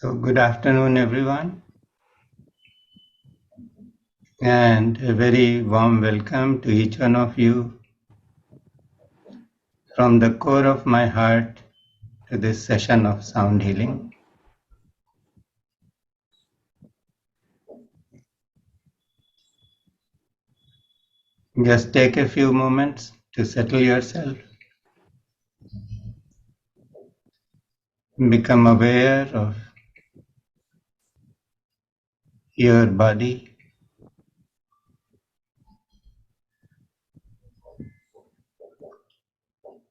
So, good afternoon, everyone, and a very warm welcome to each one of you from the core of my heart to this session of sound healing. Just take a few moments to settle yourself, become aware of your body.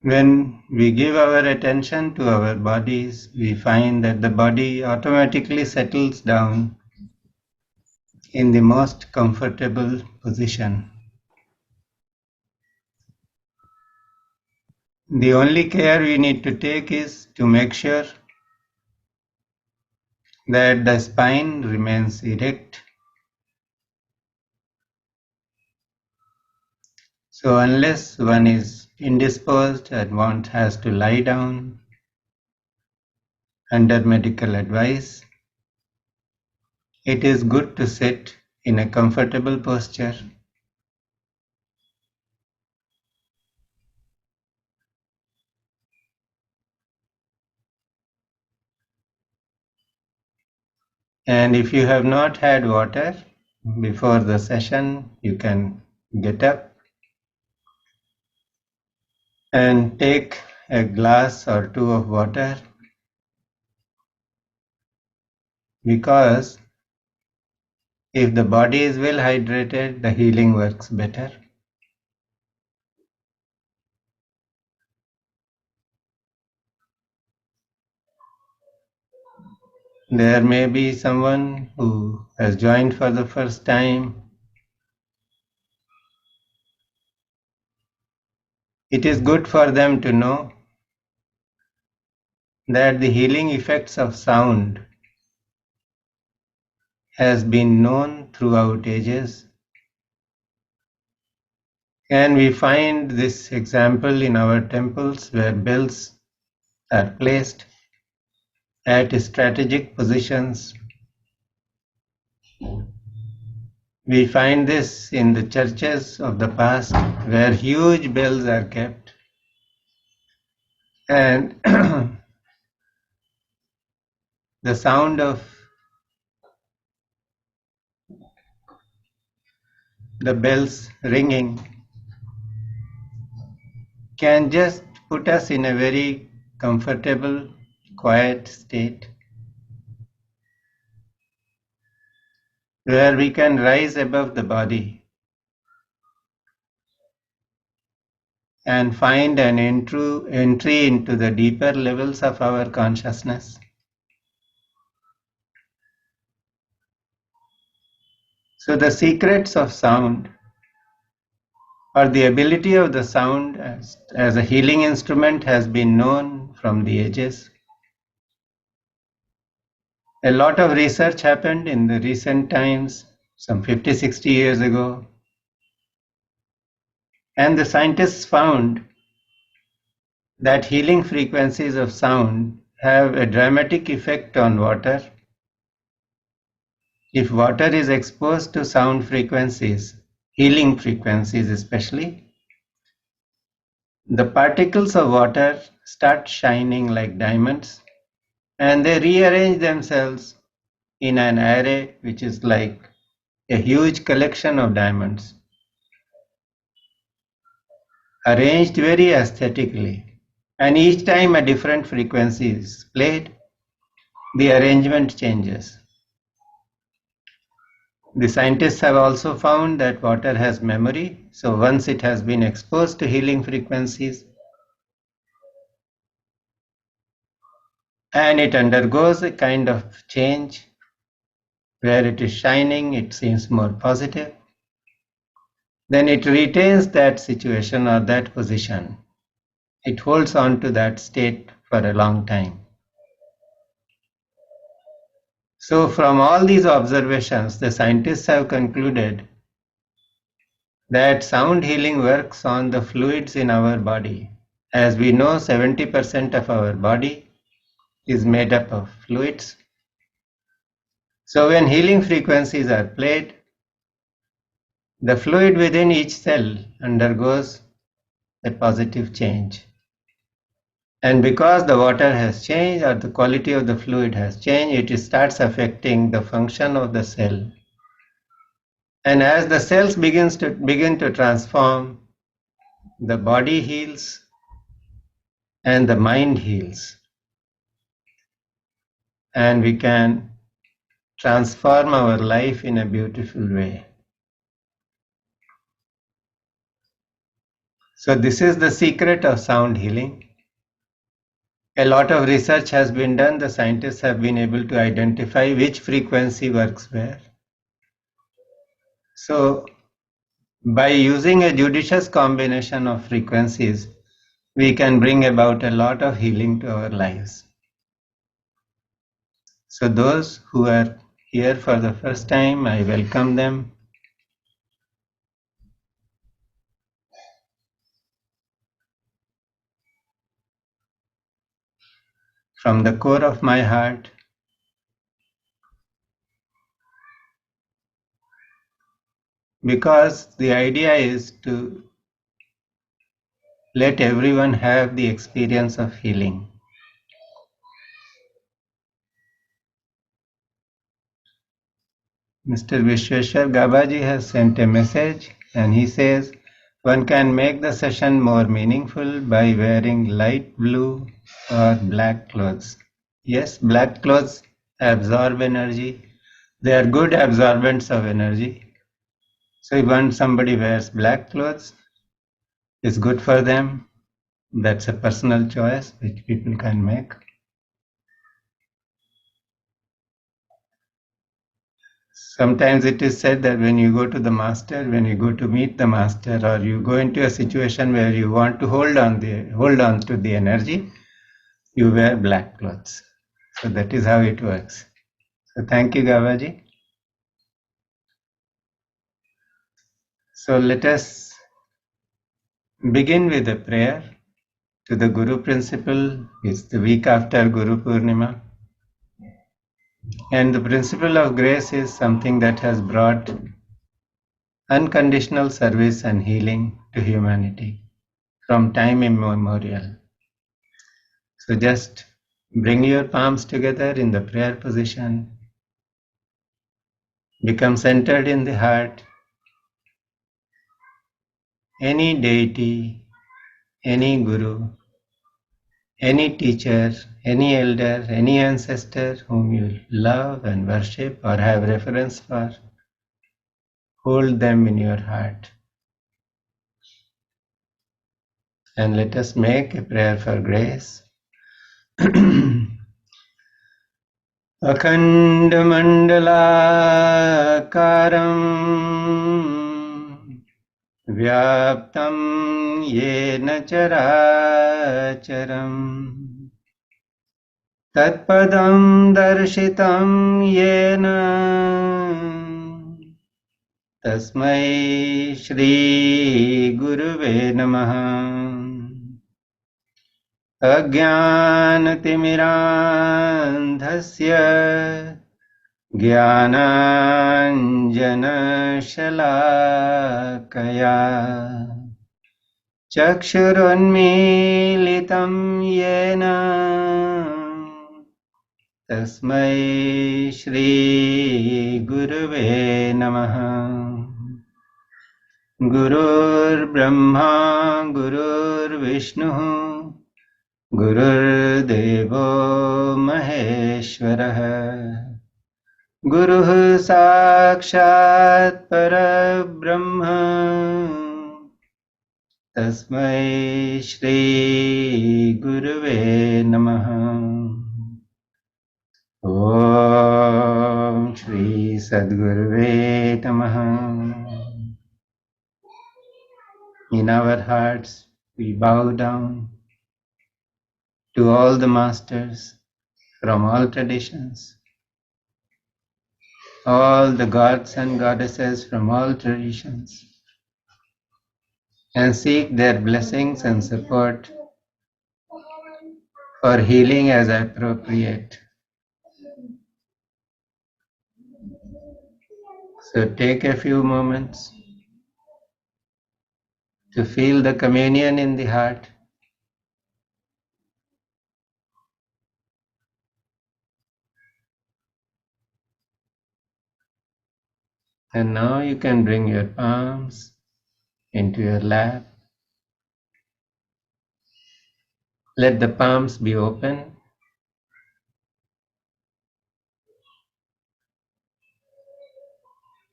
When we give our attention to our bodies, we find that the body automatically settles down in the most comfortable position. The only care we need to take is to make sure that the spine remains erect. So unless one is indisposed and one has to lie down under medical advice, it is good to sit in a comfortable posture. And if you have not had water before the session, you can get up and take a glass or two of water, because if the body is well hydrated, the healing works better. There may be someone who has joined for the first time. It is good for them to know that the healing effects of sound has been known throughout ages. And we find this example in our temples where bells are placed at strategic positions. We find this in the churches of the past where huge bells are kept. And the sound of the bells ringing can just put us in a very comfortable, quiet state where we can rise above the body and find an entry into the deeper levels of our consciousness. So the secrets of sound, or the ability of the sound as a healing instrument, has been known from the ages. A lot of research happened in the recent times, some 50, 60 years ago, and the scientists found that healing frequencies of sound have a dramatic effect on water. If water is exposed to sound frequencies, healing frequencies especially, the particles of water start shining like diamonds, and they rearrange themselves in an array which is like a huge collection of diamonds, arranged very aesthetically. And each time a different frequency is played, the arrangement changes. The scientists have also found that water has memory, so once it has been exposed to healing frequencies and it undergoes a kind of change where it is shining, it seems more positive, then it retains that situation or that position. It holds on to that state for a long time. So from all these observations, the scientists have concluded that sound healing works on the fluids in our body. As we know, 70% of our body is made up of fluids. So when healing frequencies are played, the fluid within each cell undergoes a positive change. And because the water has changed or the quality of the fluid has changed, it starts affecting the function of the cell. And as the cells begin to transform, the body heals and the mind heals. And we can transform our life in a beautiful way. So this is the secret of sound healing. A lot of research has been done. The scientists have been able to identify which frequency works where. So by using a judicious combination of frequencies, we can bring about a lot of healing to our lives. So those who are here for the first time, I welcome them. From the core of my heart, because the idea is to let everyone have the experience of healing. Mr. Vishweshwar Gabaji has sent a message and he says, one can make the session more meaningful by wearing light blue or black clothes. Yes, black clothes absorb energy. They are good absorbents of energy. So if somebody wears black clothes, it's good for them. That's a personal choice which people can make. Sometimes it is said that when you go to the master, when you go to meet the master, or you go into a situation where you want to hold on to the energy, you wear black clothes. So that is how it works. So thank you, Gavaji. So let us begin with a prayer to the Guru Principle. It's the week after Guru Purnima. And the principle of grace is something that has brought unconditional service and healing to humanity from time immemorial. So just bring your palms together in the prayer position. Become centered in the heart. Any deity, any guru, any teacher, any elder, any ancestor whom you love and worship or have reference for, hold them in your heart. And let us make a prayer for grace. अखण्डमण्डलाकारम् व्याप्तं येन चराचरम् तत्पदं दर्शितं येन तस्मै श्रीगुरुवे नमः। अज्ञानतिमिरान्धस्य ज्ञानाञ्जनशलाकया चक्षुरुन्मीलितं येन तस्मै श्रीगुरुवे नमः। गुरुर्ब्रह्मा गुरुर्विष्णुः गुरुर्देवो महेश्वरः गुरुः साक्षात् परब्रह्म तस्मै श्री गुरुवे नमः। ॐ श्री सद्गुरुवे नमः। In our hearts we bow down to all the masters from all traditions, all the gods and goddesses from all traditions, and seek their blessings and support for healing as appropriate. So take a few moments to feel the communion in the heart. And now you can bring your palms into your lap. Let the palms be open.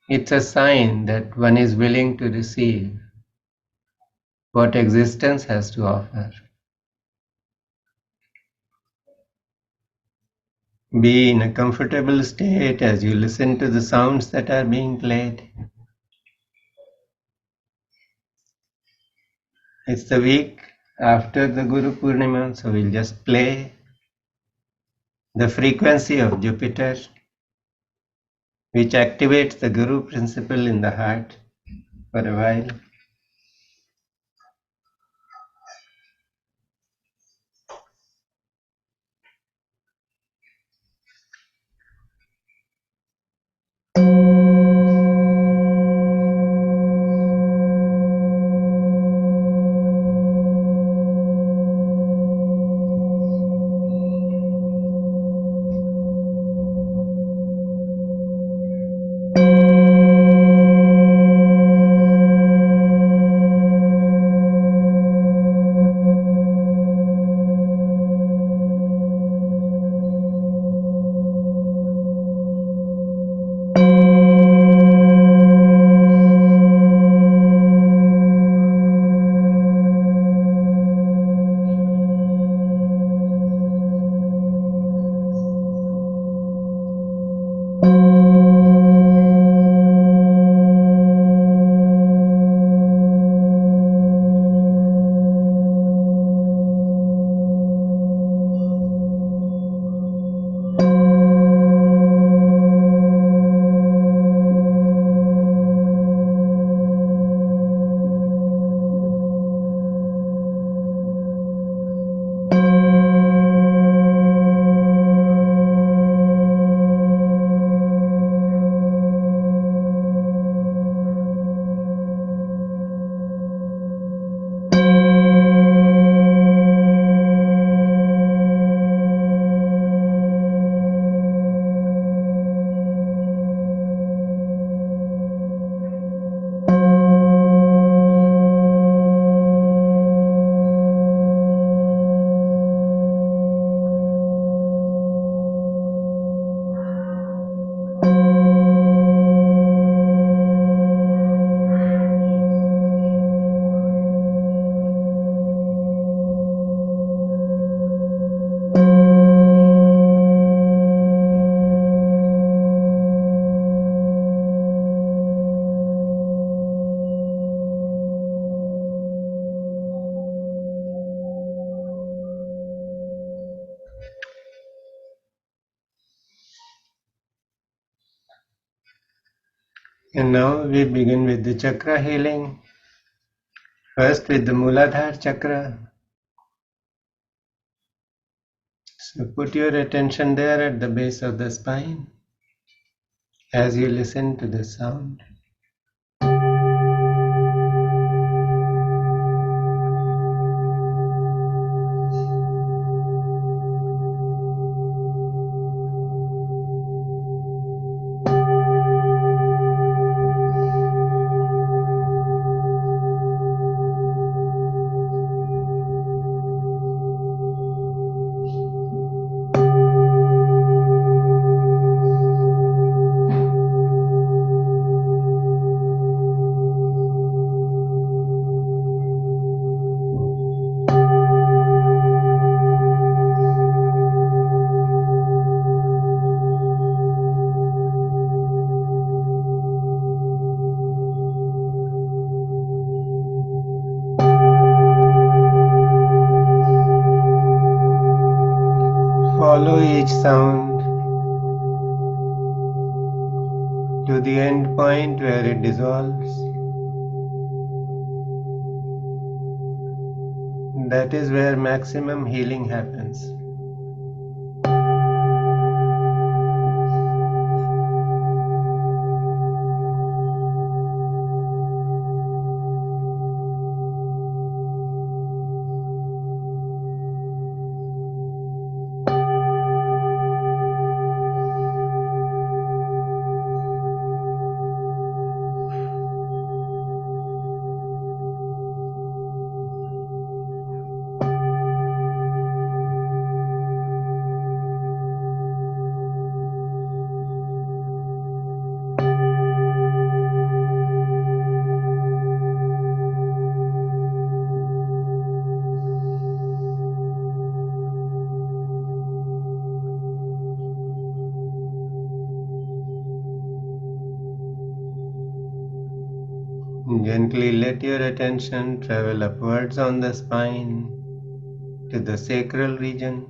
It's a sign that one is willing to receive what existence has to offer. Be in a comfortable state as you listen to the sounds that are being played. It's the week after the Guru Purnima, so we'll just play the frequency of Jupiter, which activates the Guru principle in the heart for a while. And now we begin with the chakra healing. First with the Muladhara chakra. So put your attention there at the base of the spine as you listen to the sound. Follow each sound to the end point where it dissolves. That is where maximum healing happens. Gently let your attention travel upwards on the spine to the sacral region,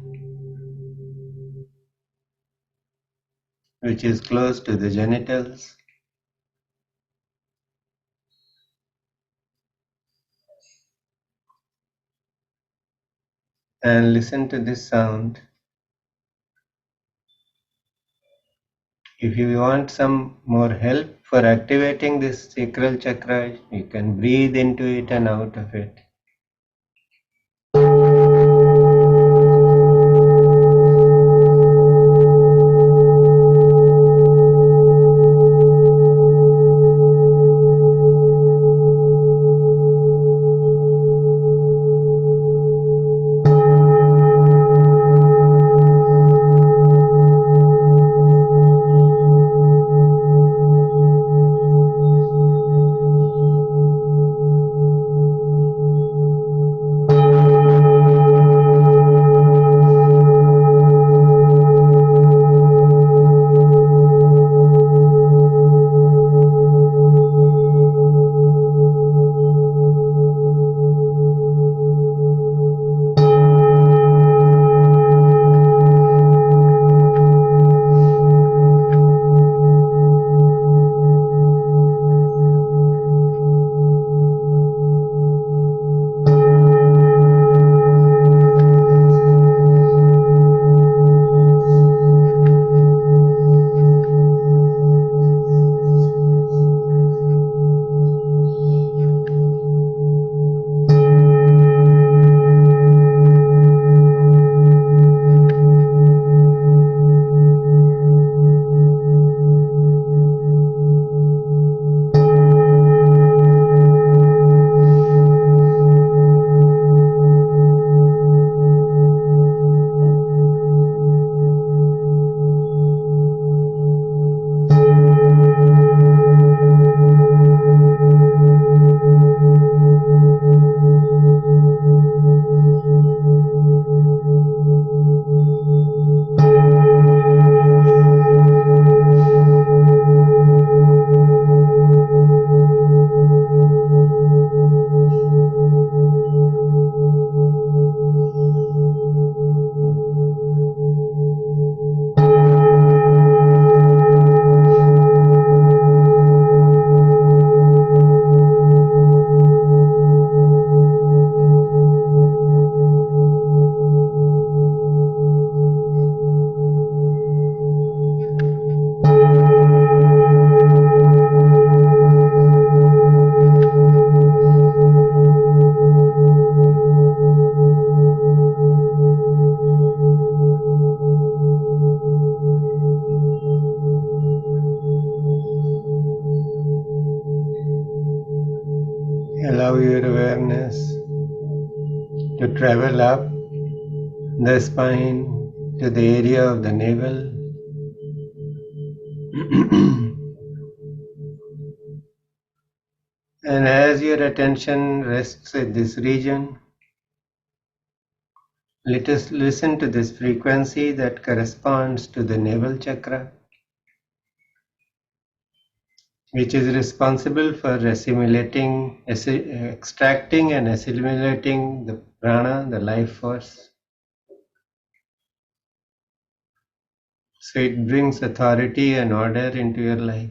which is close to the genitals. And listen to this sound. If you want some more help for activating this sacral chakra, you can breathe into it and out of it. Allow your awareness to travel up the spine to the area of the navel. And as your attention rests at this region, let us listen to this frequency that corresponds to the navel chakra, which is responsible for extracting and assimilating the prana, the life force. So it brings authority and order into your life.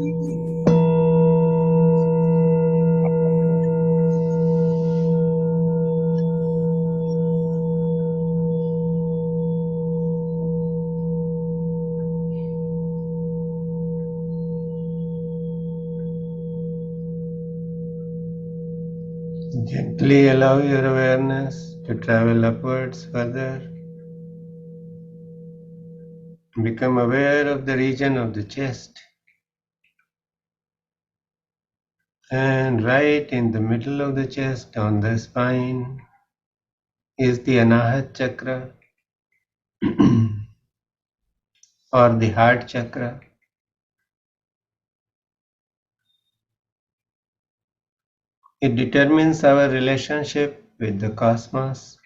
Gently allow your awareness to travel upwards further. Become aware of the region of the chest. And right in the middle of the chest, on the spine, is the Anahat chakra or the heart chakra. It determines our relationship with the cosmos.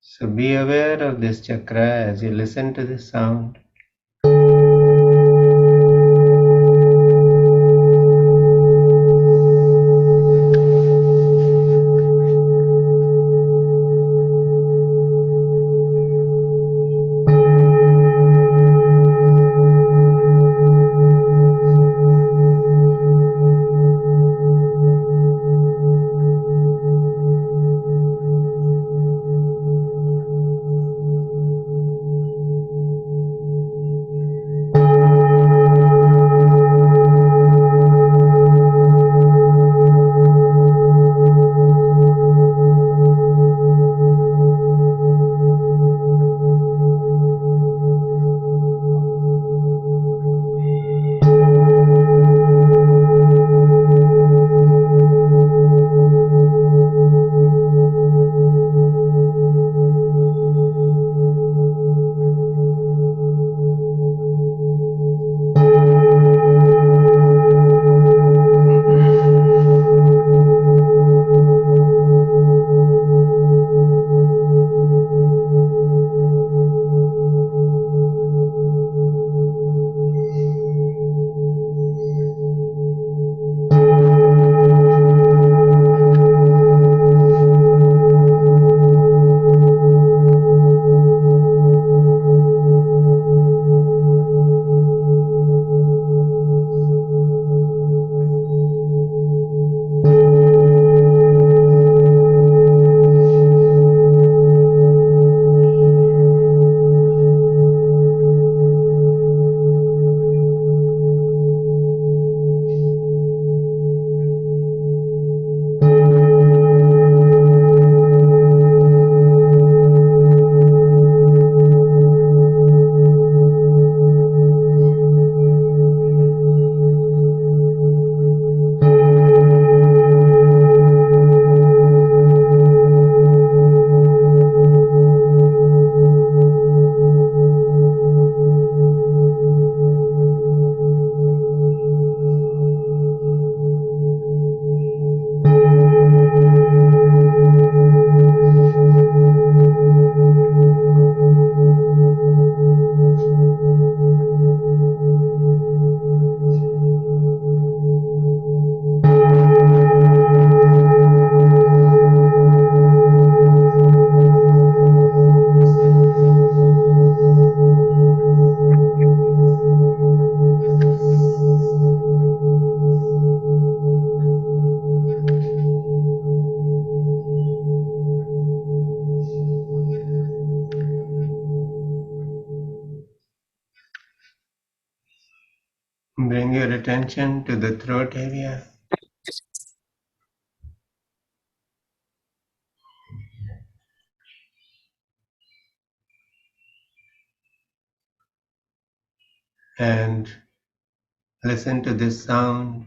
So be aware of this chakra as you listen to the sound. Bring your attention to the throat area. And listen to this sound.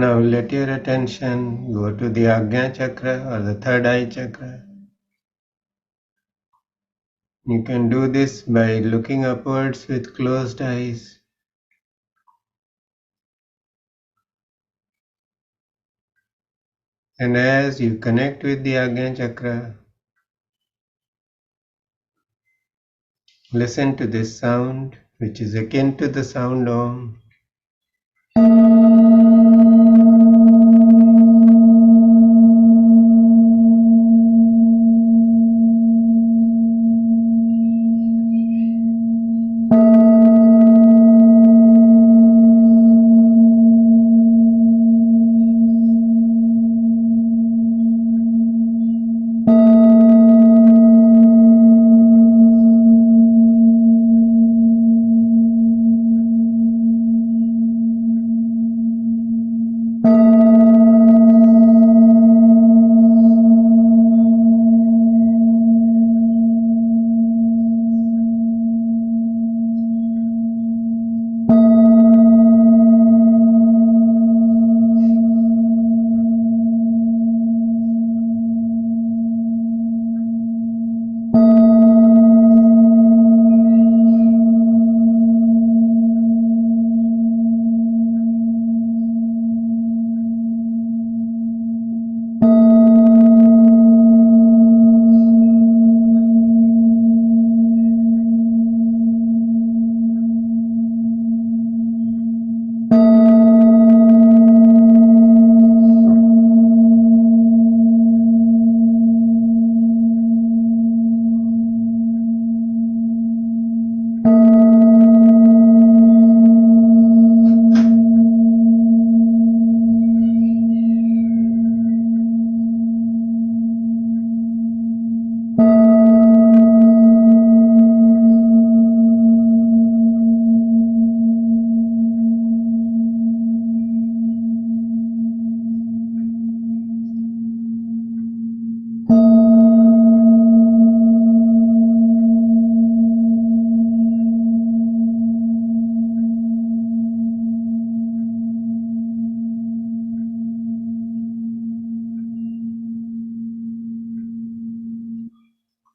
Now let your attention go to the Ajna chakra or the third eye chakra. You can do this by looking upwards with closed eyes. And as you connect with the Ajna chakra, listen to this sound, which is akin to the sound Om.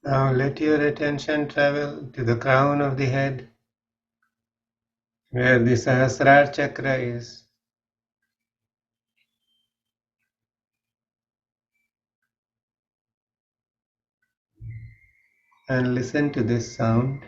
Now let your attention travel to the crown of the head, where the Sahasrara chakra is. And listen to this sound.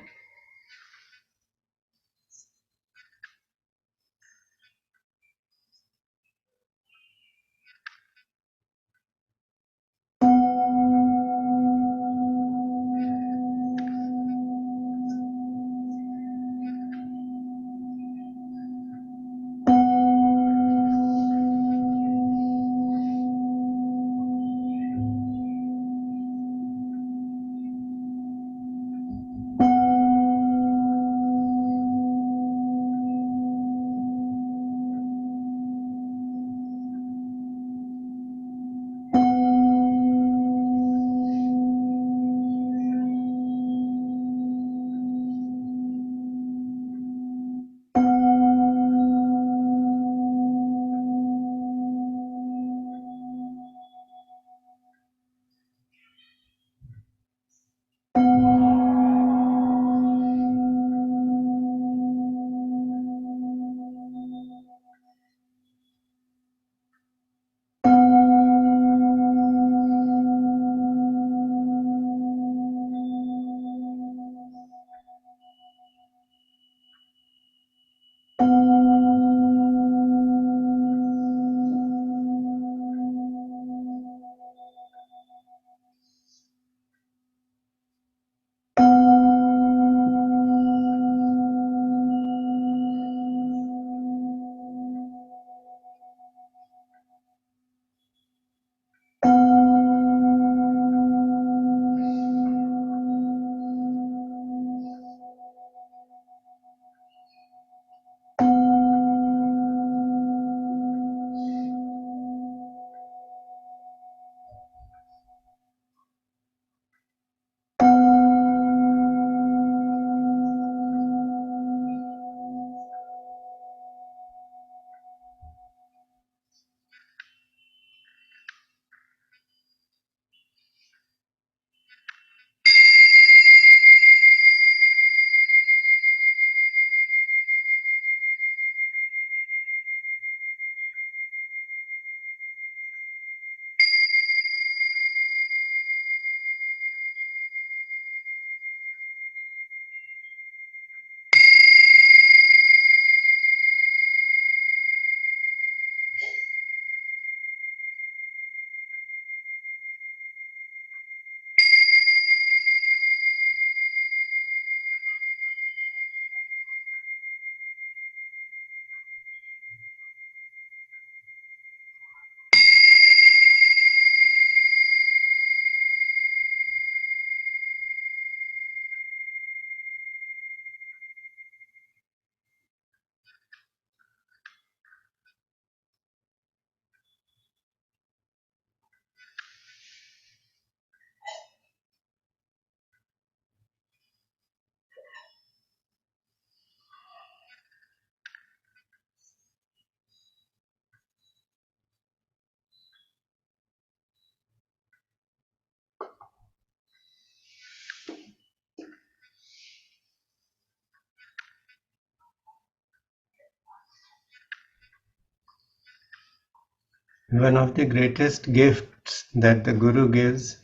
One of the greatest gifts that the Guru gives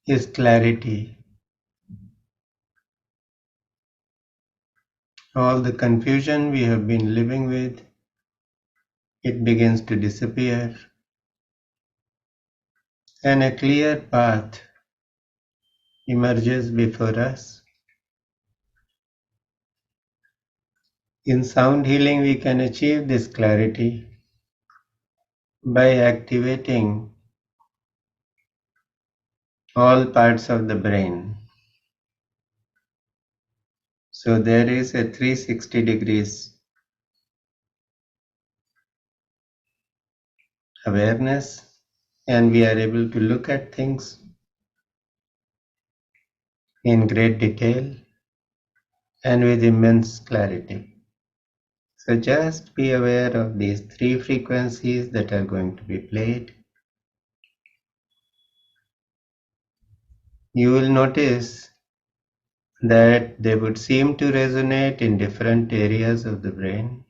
is clarity. All the confusion we have been living with, it begins to disappear, and a clear path emerges before us. In sound healing, we can achieve this clarity by activating all parts of the brain. So there is a 360 degrees awareness, and we are able to look at things in great detail and with immense clarity. So just be aware of these three frequencies that are going to be played. You will notice that they would seem to resonate in different areas of the brain.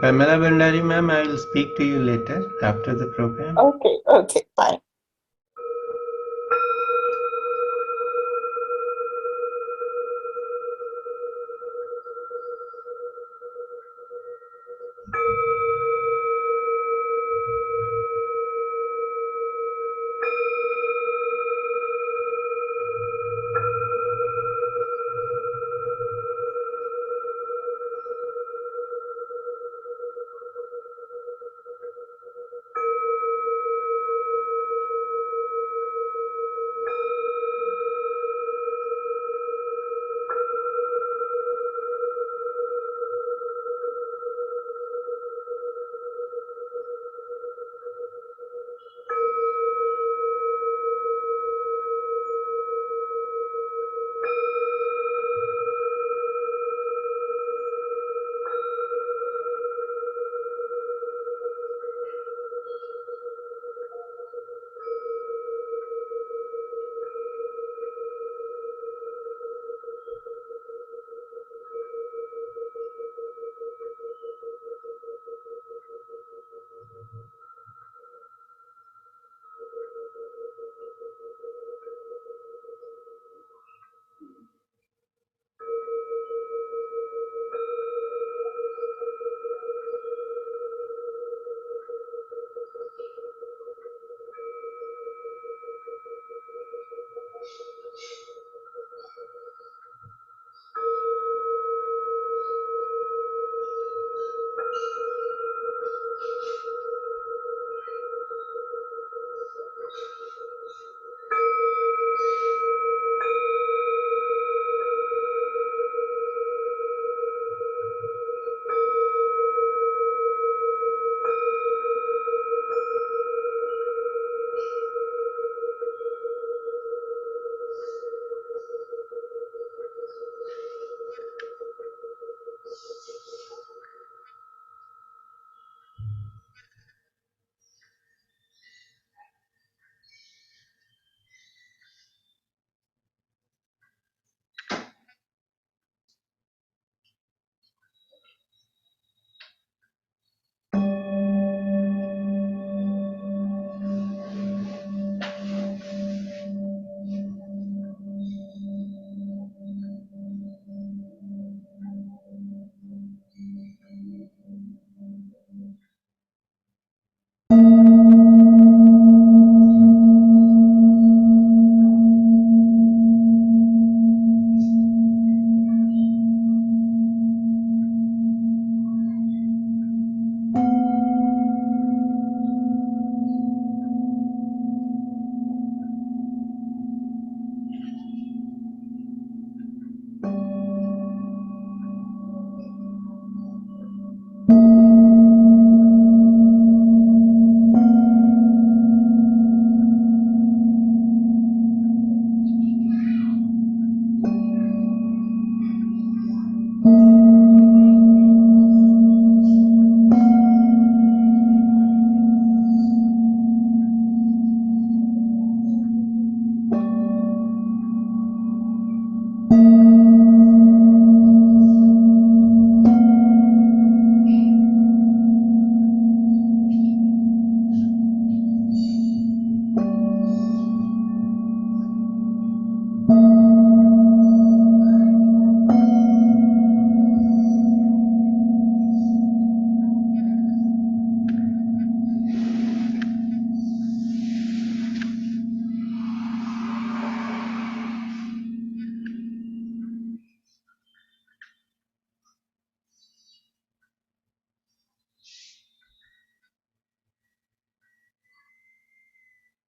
Pamela Bandari ma'am, I will speak to you later after the program. Okay, fine.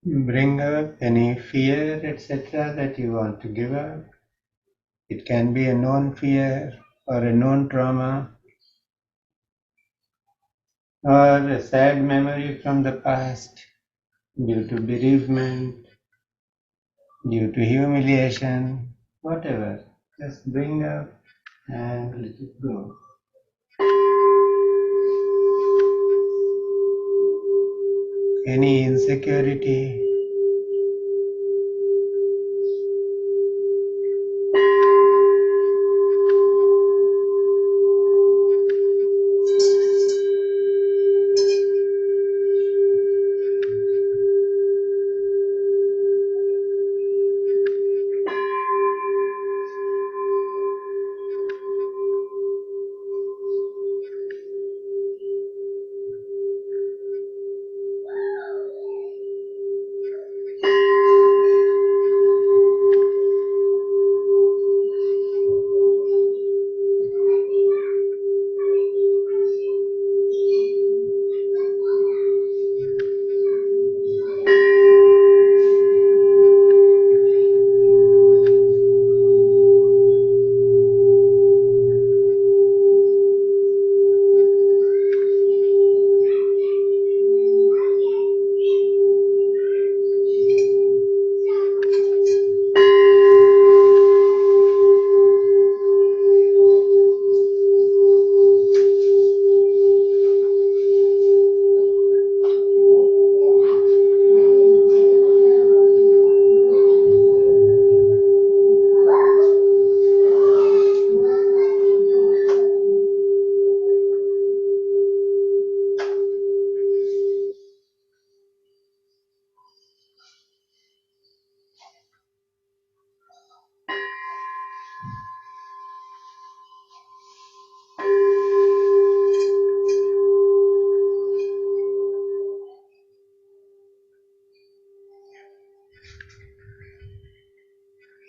Bring up any fear, etc., that you want to give up. It can be a known fear or a known trauma or a sad memory from the past due to bereavement, due to humiliation, whatever. Just bring up and let it go. Any insecurity,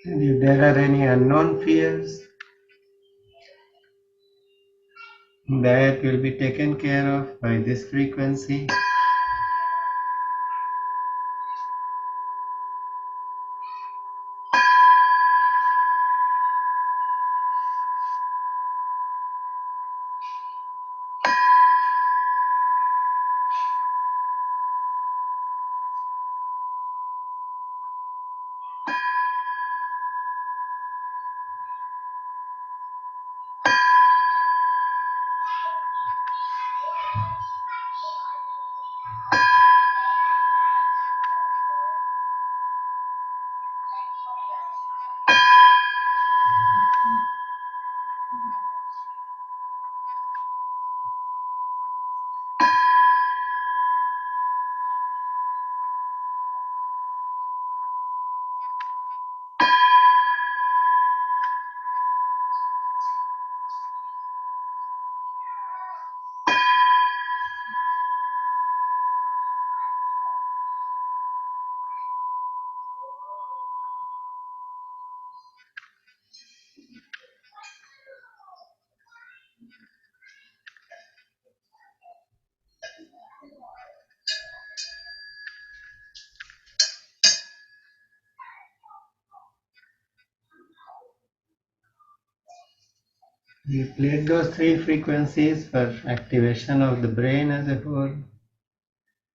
and if there are any unknown fears, that will be taken care of by this frequency. We played those three frequencies for activation of the brain as a whole.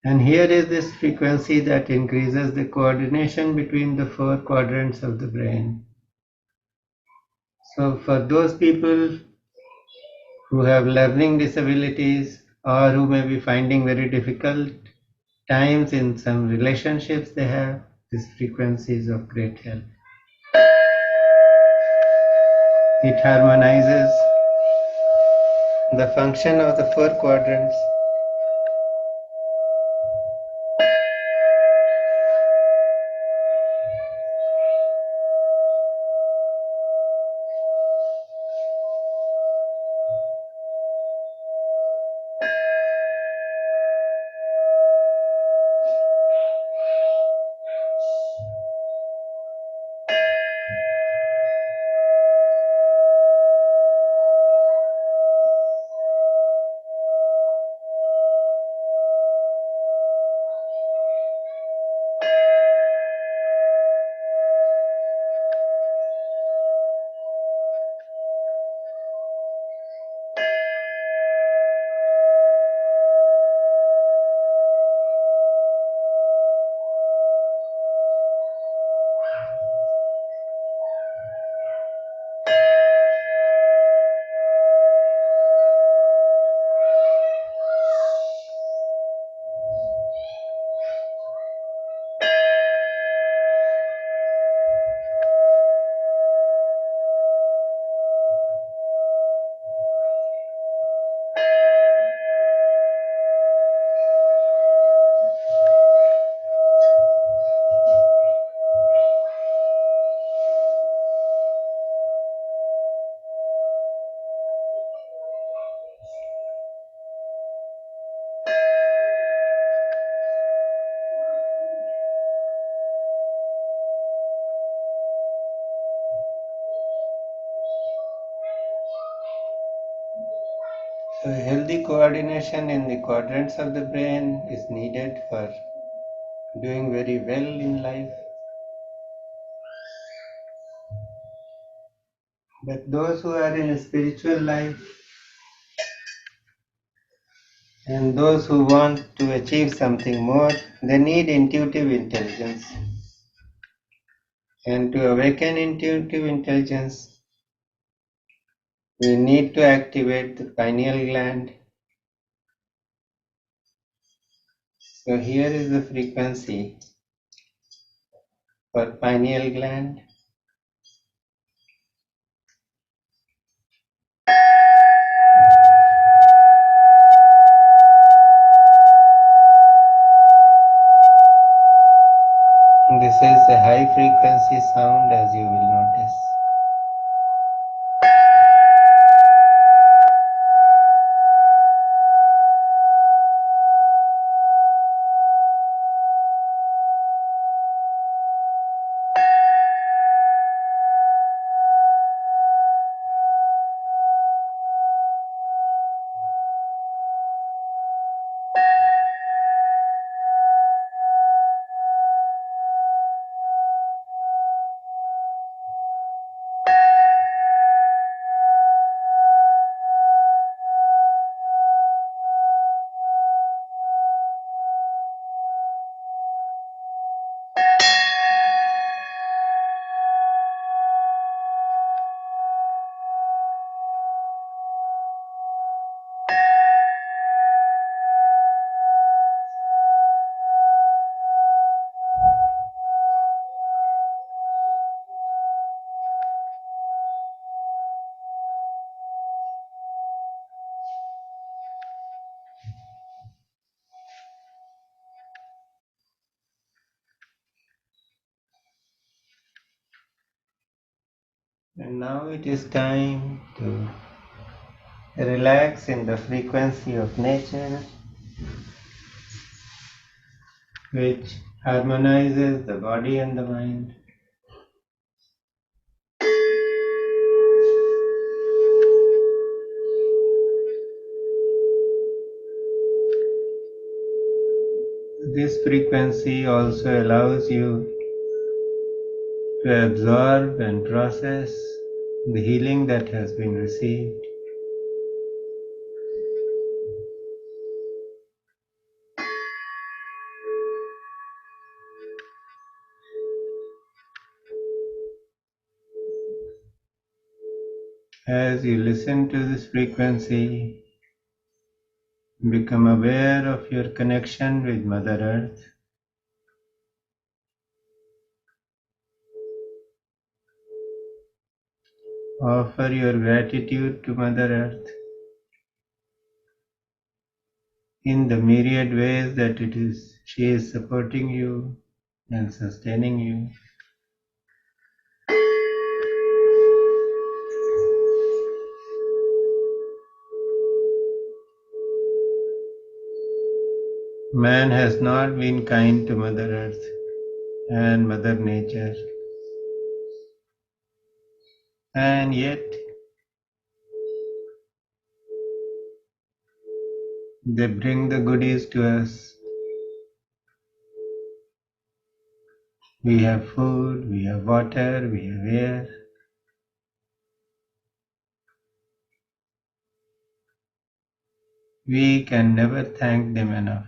And here is this frequency that increases the coordination between the four quadrants of the brain. So for those people who have learning disabilities or who may be finding very difficult times in some relationships they have, this frequency is of great help. It harmonizes the function of the four quadrants. So healthy coordination in the quadrants of the brain is needed for doing very well in life. But those who are in a spiritual life and those who want to achieve something more, they need intuitive intelligence. And to awaken intuitive intelligence, we need to activate the pineal gland. So here is the frequency for pineal gland. This is a high frequency sound, as you will notice. And now it is time to relax in the frequency of nature, which harmonizes the body and the mind. This frequency also allows you to absorb and process the healing that has been received. As you listen to this frequency, become aware of your connection with Mother Earth. Offer your gratitude to Mother Earth in the myriad ways that she is supporting you and sustaining you. Man has not been kind to Mother Earth and Mother Nature, and yet they bring the goodies to us. We have food, we have water, we have air. We can never thank them enough.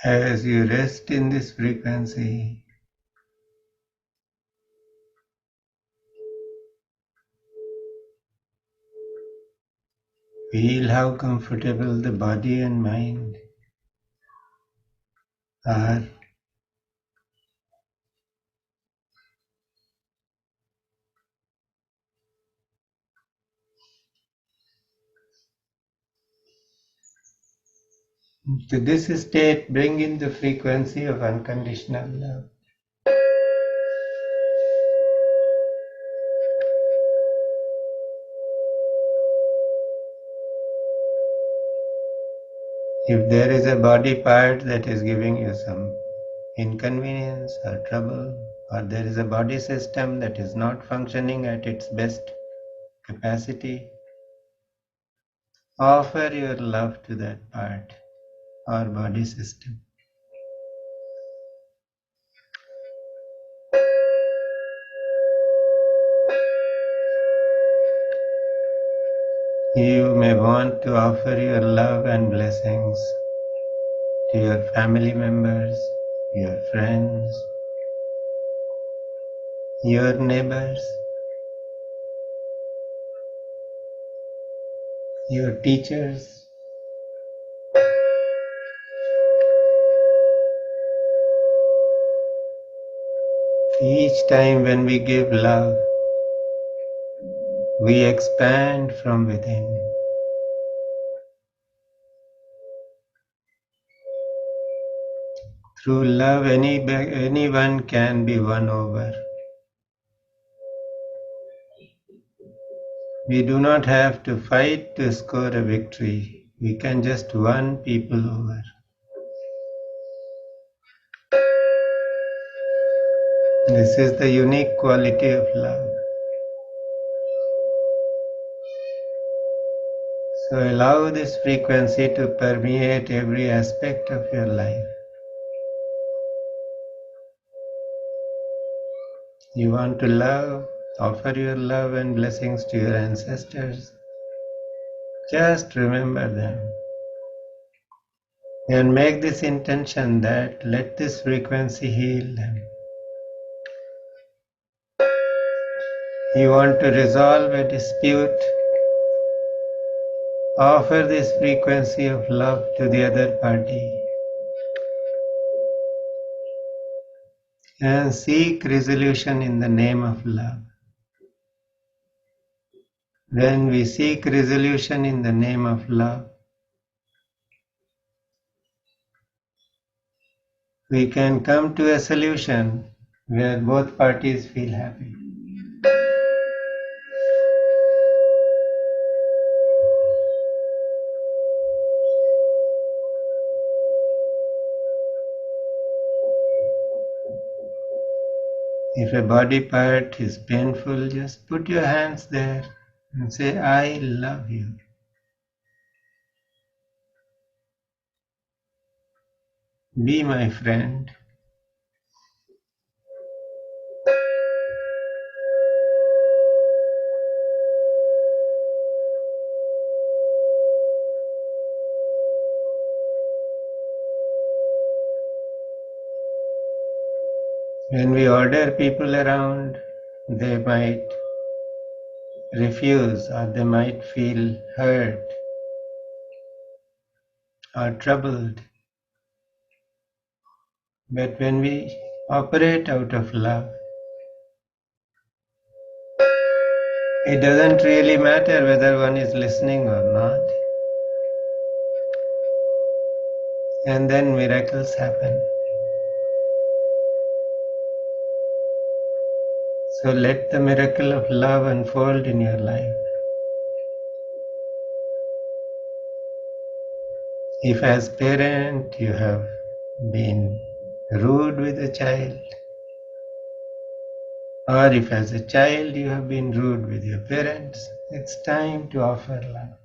As you rest in this frequency, feel how comfortable the body and mind are. To this state, bring in the frequency of unconditional love. If there is a body part that is giving you some inconvenience or trouble, or there is a body system that is not functioning at its best capacity, offer your love to that part or body system. You may want to offer your love and blessings to your family members, your friends, your neighbors, your teachers. Each time when we give love, we expand from within. Through love, anyone can be won over. We do not have to fight to score a victory. We can just win people over. This is the unique quality of love. So allow this frequency to permeate every aspect of your life. You want to love, offer your love and blessings to your ancestors. Just remember them. And make this intention that let this frequency heal them. You want to resolve a dispute, offer this frequency of love to the other party and seek resolution in the name of love. When we seek resolution in the name of love, we can come to a solution where both parties feel happy. If a body part is painful, just put your hands there and say, I love you. Be my friend. When we order people around, they might refuse or they might feel hurt or troubled. But when we operate out of love, it doesn't really matter whether one is listening or not. And then miracles happen. So let the miracle of love unfold in your life. If as parent you have been rude with a child, or if as a child you have been rude with your parents, it's time to offer love.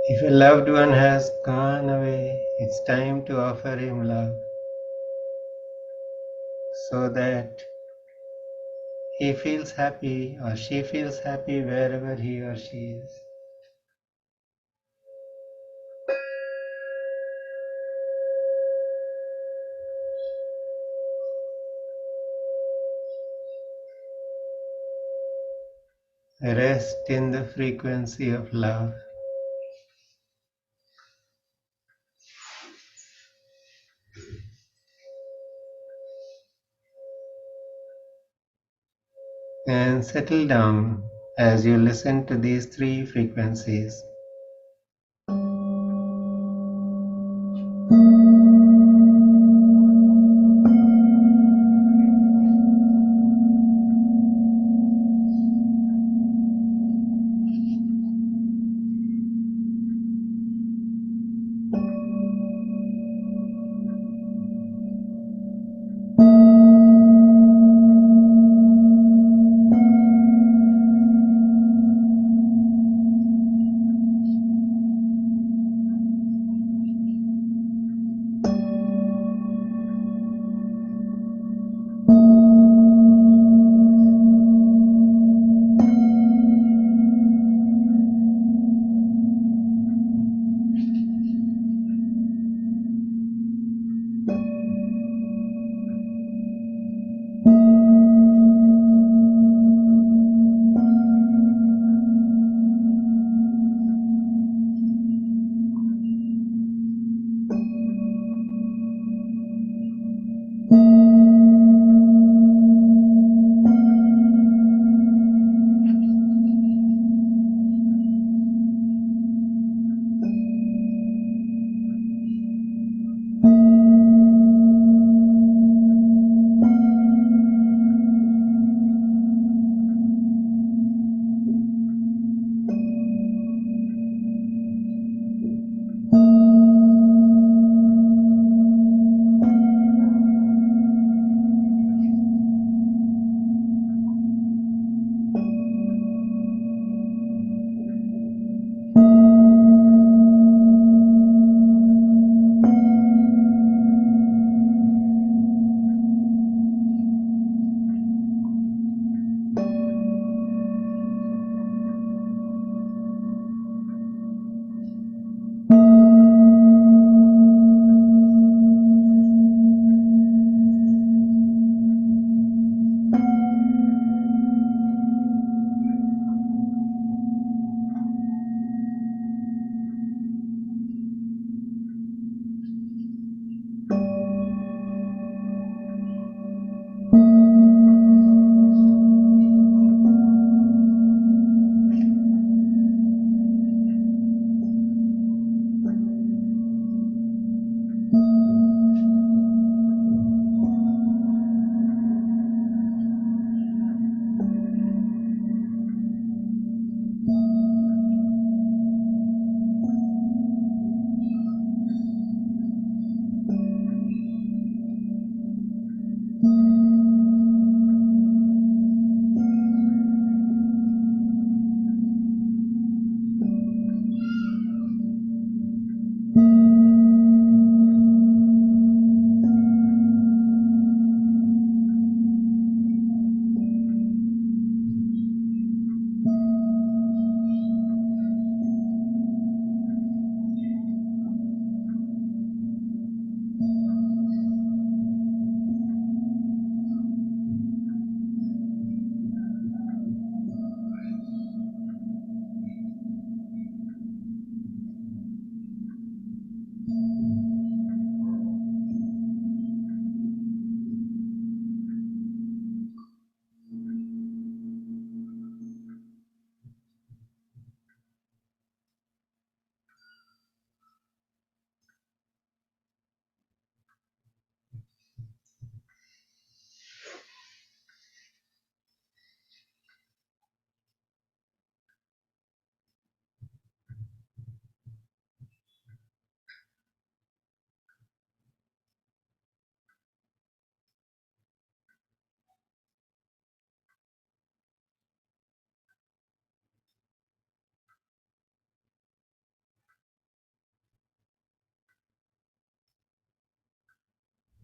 If a loved one has gone away, it's time to offer him love so that he feels happy or she feels happy wherever he or she is. Rest in the frequency of love. And settle down as you listen to these three frequencies.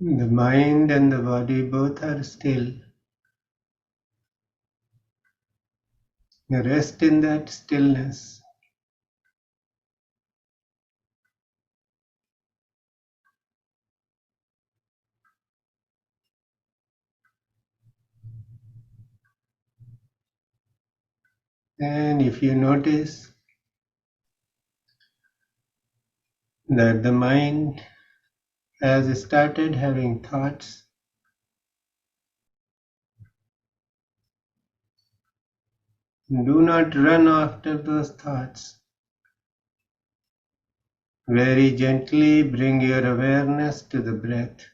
The mind and the body both are still. Rest in that stillness. And if you notice that the mind has started having thoughts, do not run after those thoughts. Very gently bring your awareness to the breath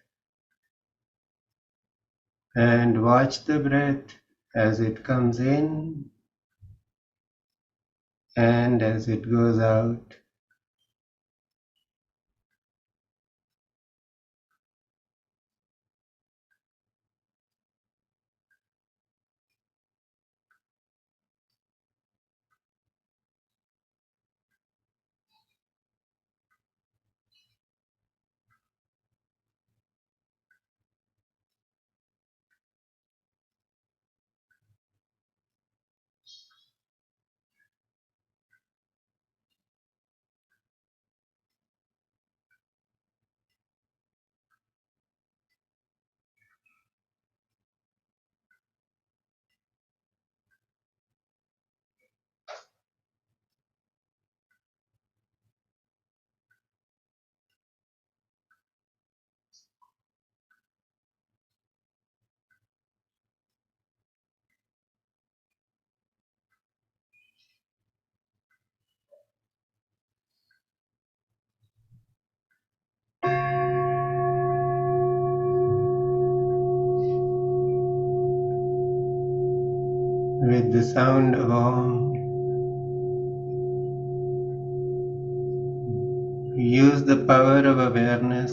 and watch the breath as it comes in and as it goes out. With the sound of Om, use the power of awareness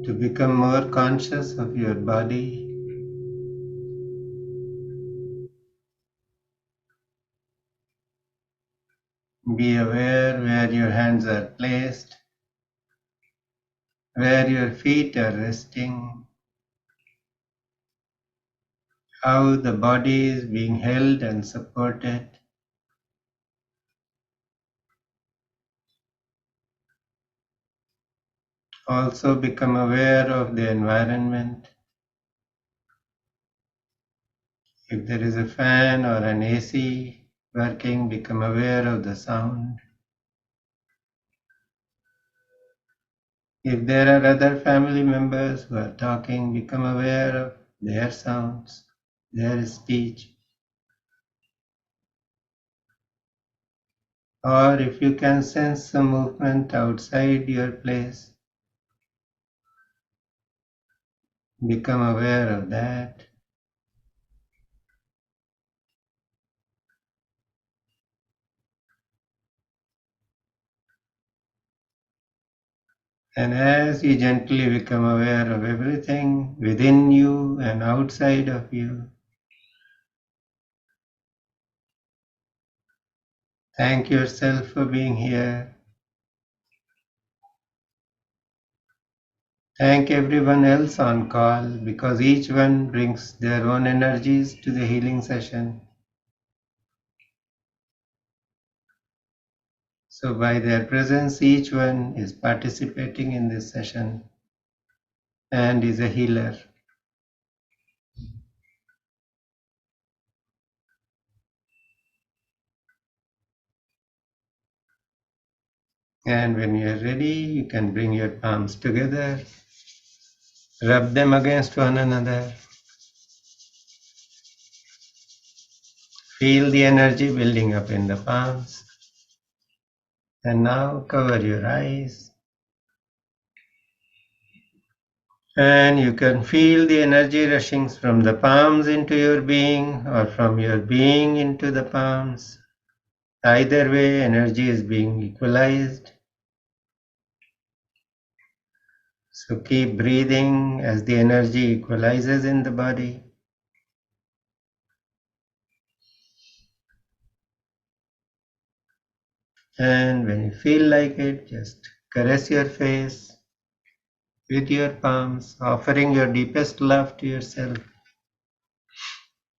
to become more conscious of your body. Be aware where your hands are placed, where your feet are resting, how the body is being held and supported. Also become aware of the environment. If there is a fan or an AC working, become aware of the sound. If there are other family members who are talking, become aware of their sounds, their speech. Or if you can sense some movement outside your place, become aware of that. And as you gently become aware of everything within you and outside of you, thank yourself for being here. Thank everyone else on call because each one brings their own energies to the healing session. So by their presence, each one is participating in this session and is a healer. And when you are ready, you can bring your palms together, rub them against one another. Feel the energy building up in the palms. And now cover your eyes. And you can feel the energy rushing from the palms into your being or from your being into the palms. Either way, energy is being equalized. So keep breathing as the energy equalizes in the body. And when you feel like it, just caress your face with your palms, offering your deepest love to yourself.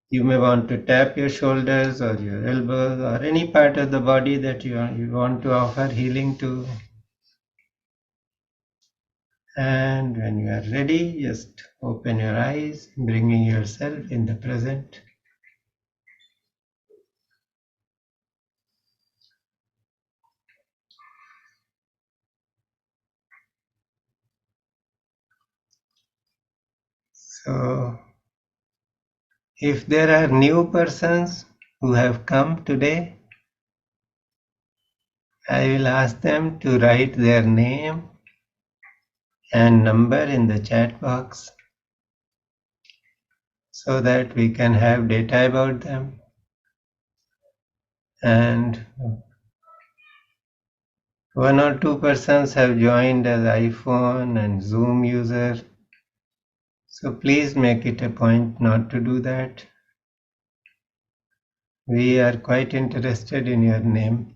You may want to tap your shoulders or your elbows or any part of the body that you want to offer healing to. And when you are ready, just open your eyes, bringing yourself in the present. So, if there are new persons who have come today, I will ask them to write their name and number in the chat box so that we can have data about them. And one or two persons have joined as iPhone and Zoom user. So please make it a point not to do that. We are quite interested in your name.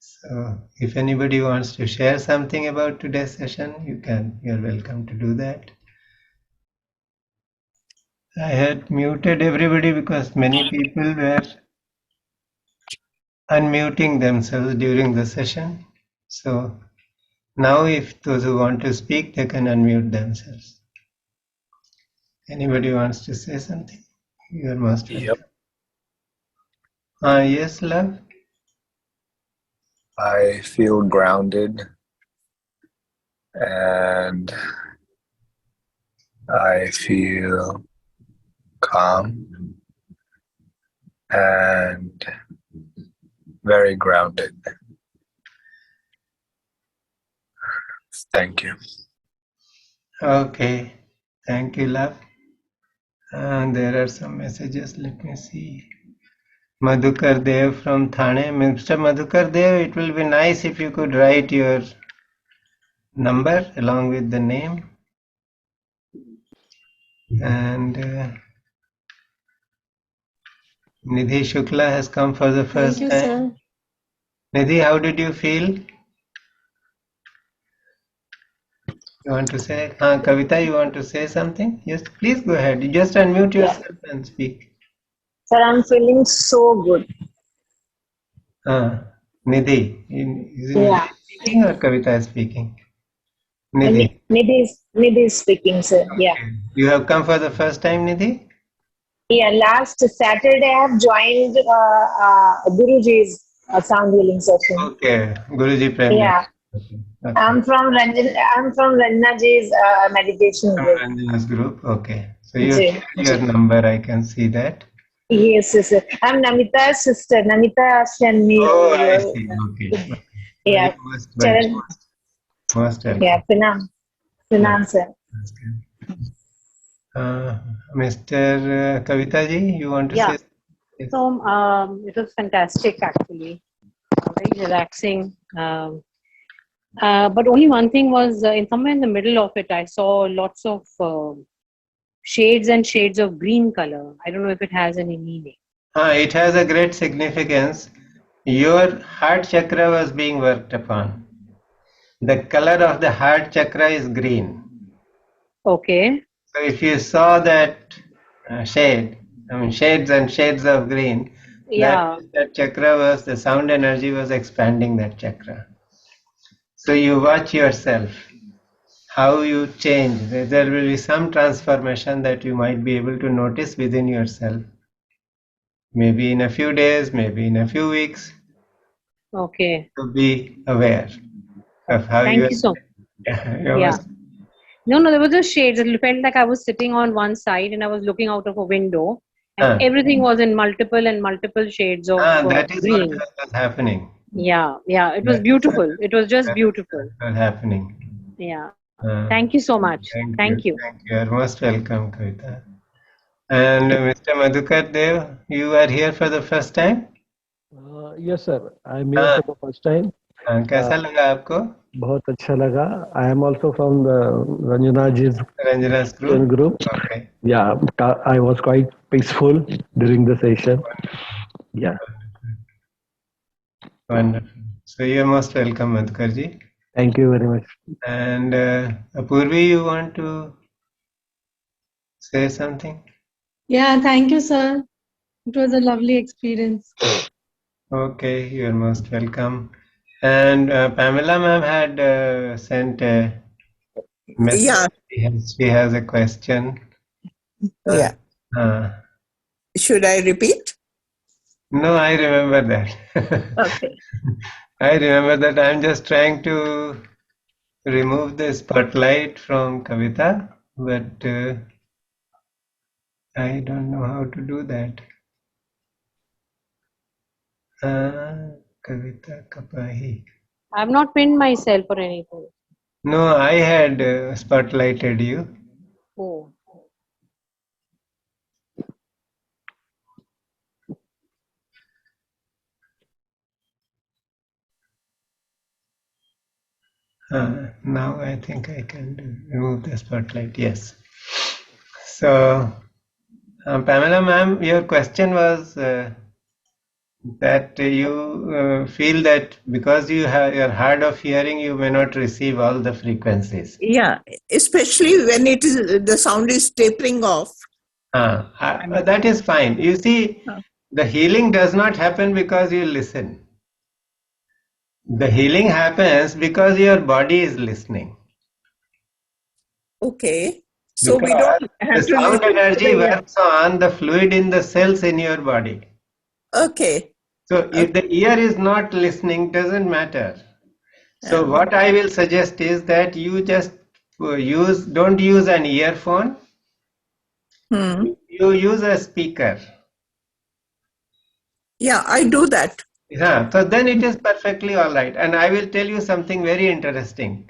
So if anybody wants to share something about today's session, you're welcome to do that. I had muted everybody because many people were unmuting themselves during the session. So now if those who want to speak, they can unmute themselves. Anybody wants to say something? You are most welcome. Yep. Yes, love? I feel grounded and I feel calm and very grounded. Thank you. Okay. Thank you, love. And there are some messages. Let me see. Madhukar Dev from Thane. Mr. Madhukar Dev, it will be nice if you could write your number along with the name. And Nidhi Shukla has come for the first Thank you, time. sir. Nidhi, how did you feel? You want to say? Kavita, you want to say something? Yes, please go ahead. You just unmute yourself and speak. Sir, I'm feeling so good. Nidhi. Is it Yeah. Nidhi speaking or Kavita is speaking? Nidhi. Nidhi is speaking, sir. Yeah. Okay. You have come for the first time, Nidhi? Yeah, last Saturday I have joined Guruji's sound healing session. Okay. Guruji Prem. Yeah. Okay. I'm from Ranjanaji's meditation From group. Ranjana's group. Okay. So you Ji, shared your ji. number. I can see that. Yes, yes, sir. I'm Namita's sister. Namita sent me. Oh, I see. Okay. Yeah. You most Charan. welcome. Most Yeah, welcome. Finam, sir. Mr. Kavita ji, you want to Yeah. say? Yes. So it was fantastic, actually. Very relaxing. But only one thing was in somewhere in the middle of it, I saw lots of shades and shades of green color. I don't know if it has any meaning. It has a great significance. Your heart chakra was being worked upon. The color of the heart chakra is green. Okay. So if you saw that shade, shades and shades of green, Yeah. that chakra was, the sound energy was expanding that chakra. So you watch yourself, how you change. There will be some transformation that you might be able to notice within yourself. Maybe in a few days, maybe in a few weeks. Okay. To be aware of how Thank you so much. Yeah. No, there was just shades. It felt like I was sitting on one side and I was looking out of a window, and everything was in multiple shades of that is green. what was happening. Yeah. It was beautiful. It was just beautiful. What was happening. Yeah. Thank you so much. Thank you. Thank you. You are most welcome, Kavita. And Mr. Madhukar Dev, you are here for the first time? Yes, sir. I'm here for the first time. कैसा लगा आपको? बहुत अच्छा लगा. I am also from the Ranjana's group. Okay. Yeah, I was quite peaceful during the session. Yeah. Wonderful. So you are most welcome, Madhukar ji. Thank you very much. And Apurvi, you want to say something? Yeah, thank you, sir. It was a lovely experience. Okay, you're most welcome. And Pamela ma'am had sent a message. Yeah, She has a question. yeah. Uh, Should I repeat? no, I remember that. Okay. I remember that. I'm just trying to remove the spotlight from Kavita, but I don't know how to do that. Kavita Kapahi. I've not pinned myself or anything. No, I had spotlighted you. Oh. Now I think I can remove the spotlight. Yes. So, Pamela ma'am, your question was that you feel that because you're hard of hearing, you may not receive all the frequencies. Yeah, especially when the sound is tapering off. That is fine. You see, the healing does not happen because you listen. The healing happens because your body is listening. Okay. So we Because don't the have to sound listen to energy the works on the fluid in the cells in your body. Okay. So if the ear is not listening, doesn't matter. So what I will suggest is that you just don't use an earphone. You use a speaker. Yeah, I do that. Yeah, so then it is perfectly all right. And I will tell you something very interesting.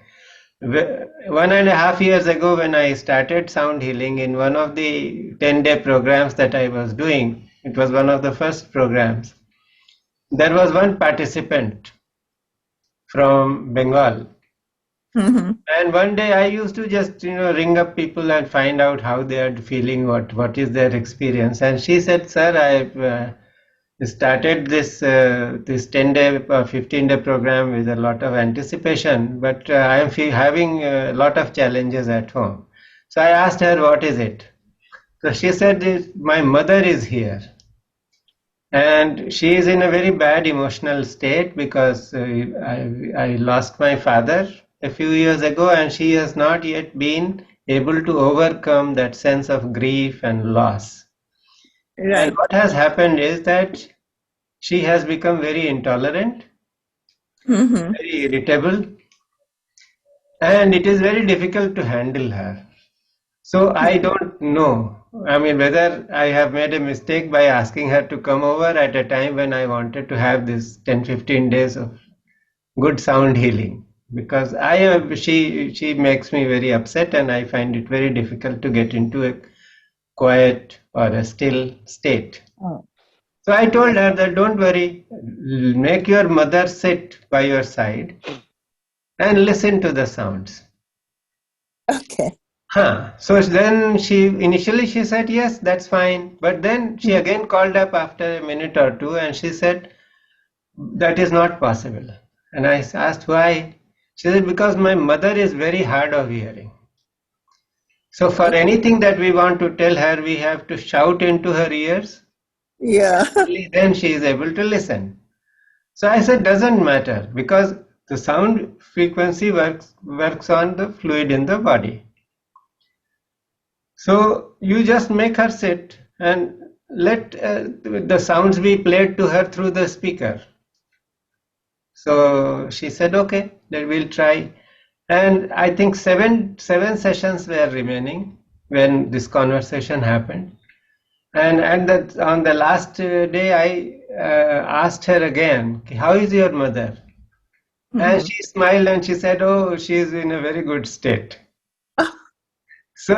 1.5 years ago, when I started sound healing in one of the 10-day programs that I was doing, it was one of the first programs. There was one participant from Bengal. And one day I used to just ring up people and find out how they are feeling, what is their experience. And she said, "Sir, I've started this 10-day, 15-day program with a lot of anticipation, but I am having a lot of challenges at home." So I asked her, "What is it?" So she said, "My mother is here. And she is in a very bad emotional state because I lost my father a few years ago, and she has not yet been able to overcome that sense of grief and loss. Right. And what has happened is that she has become very intolerant, very irritable, and it is very difficult to handle her. So I don't know. I mean, whether I have made a mistake by asking her to come over at a time when I wanted to have this 10-15 days of good sound healing, because she makes me very upset, and I find it very difficult to get into a quiet or a still state. So I told her that don't worry, make your mother sit by your side and listen to the sounds. Okay. So then initially she said, yes, that's fine. But then she again called up after a minute or two and she said, that is not possible. And I asked why. She said, because my mother is very hard of hearing. So for anything that we want to tell her, we have to shout into her ears. Yeah. Only then she is able to listen. So I said, doesn't matter, because the sound frequency works on the fluid in the body. So you just make her sit and let the sounds be played to her through the speaker. So she said, okay, then we'll try. And I think seven sessions were remaining when this conversation happened. And on the last day, I asked her again, how is your mother? And she smiled and she said, oh, she is in a very good state. So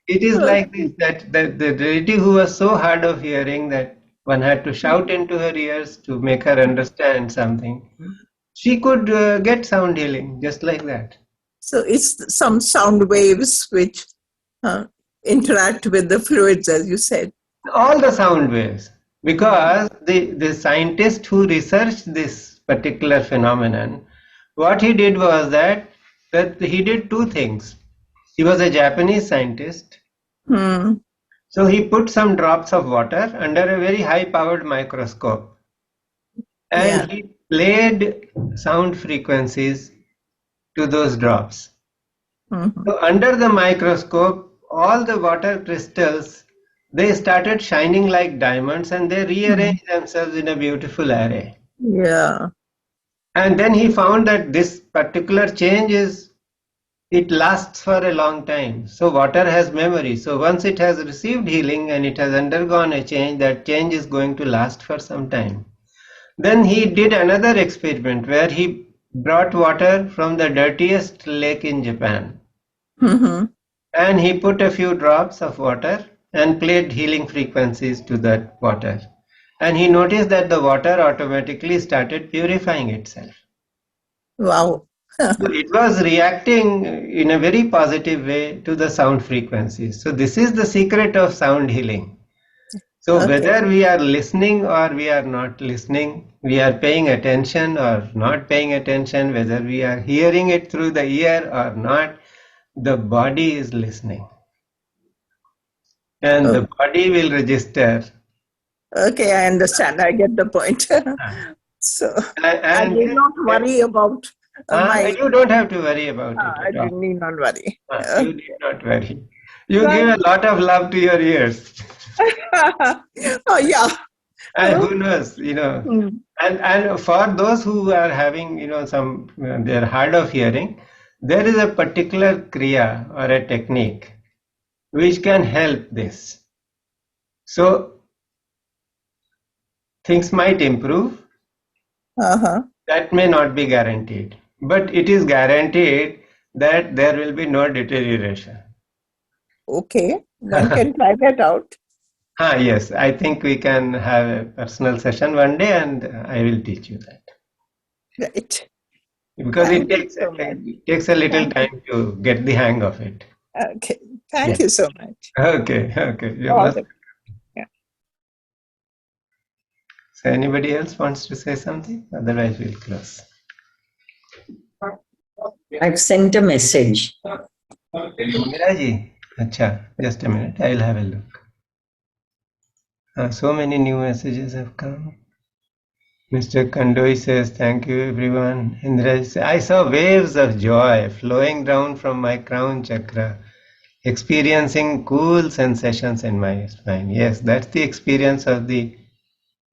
it is like this, that the lady who was so hard of hearing that one had to shout into her ears to make her understand something, she could get sound healing just like that. So it's some sound waves which interact with the fluids, as you said. All the sound waves, because the scientist who researched this particular phenomenon, what he did was that he did two things. He was a Japanese scientist, and So he put some drops of water under a very high powered microscope, and he played sound frequencies to those drops. Mhm. So under the microscope, all the water crystals, they started shining like diamonds, and they rearranged themselves in a beautiful array. Yeah. And then he found that this particular change it lasts for a long time. So water has memory. So once it has received healing and it has undergone a change, that change is going to last for some time. Then he did another experiment where he brought water from the dirtiest lake in Japan, Mhm. and he put a few drops of water and played healing frequencies to that water. And he noticed that the water automatically started purifying itself. Wow. So it was reacting in a very positive way to the sound frequencies. So this is the secret of sound healing. So Okay. whether we are listening or we are not listening, we are paying attention or not paying attention, whether we are hearing it through the ear or not, the body is listening. And the body will register. Okay, I understand. I get the point. So I And need not worry about my. you don't have to worry about it I at all. need not worry. You need not worry. You Right. give a lot of love to your ears. Oh yeah. And who knows, Mm. and for those who are having, some, they're hard of hearing, there is a particular kriya or a technique which can help this. So things might improve. Uh-huh. That may not be guaranteed, but it is guaranteed that there will be no deterioration. Okay, one can try that out. Yes, I think we can have a personal session one day and I will teach you that. Right. Because Thank you so much. it takes a little time to get the hang of it. Okay. Thank you so much. Okay. You All must. the- yeah. So anybody else wants to say something? Otherwise we'll close. I've sent a message. Miraji, acha, just a minute, I'll have a look. So many new messages have come. Mr. Kandoi says, thank you everyone. Indra says, I saw waves of joy flowing down from my crown chakra, experiencing cool sensations in my spine. Yes, that's the experience of the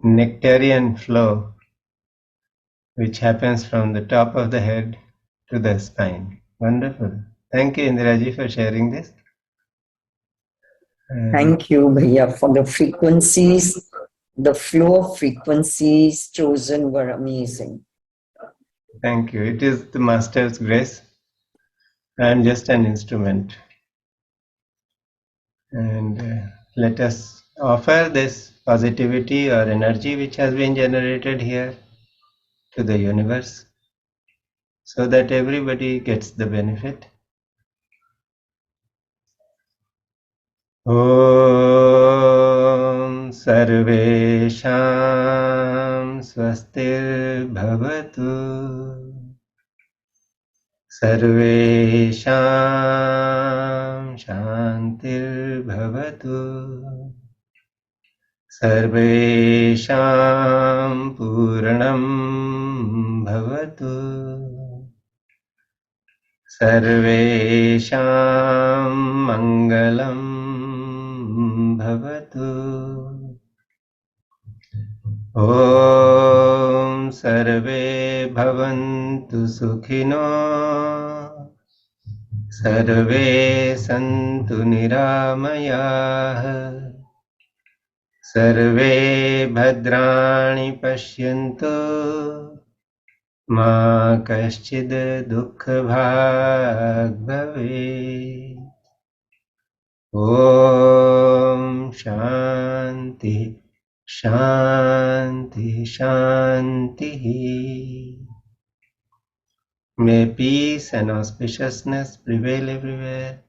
nectarian flow, which happens from the top of the head to the spine. Wonderful. Thank you, Indiraji, for sharing this. Thank you, Bhaiya, for the frequencies. The flow of frequencies chosen were amazing. Thank you. It is the Master's grace. I am just an instrument. And let us offer this positivity or energy which has been generated here to the universe so that everybody gets the benefit. Om Sarvesham Swastir Bhavatu Sarvesham Shantir Bhavatu Sarvesham Purnam Bhavatu Sarvesham Mangalam Bhavatu. Om Sarve Bhavantu Sukhino Sarve Santu Niramayah Sarve Bhadrani Pashyantu Ma Kaschid Dukkha Bhag Bhave. Om Shanti Shanti Shanti. May peace and auspiciousness prevail everywhere.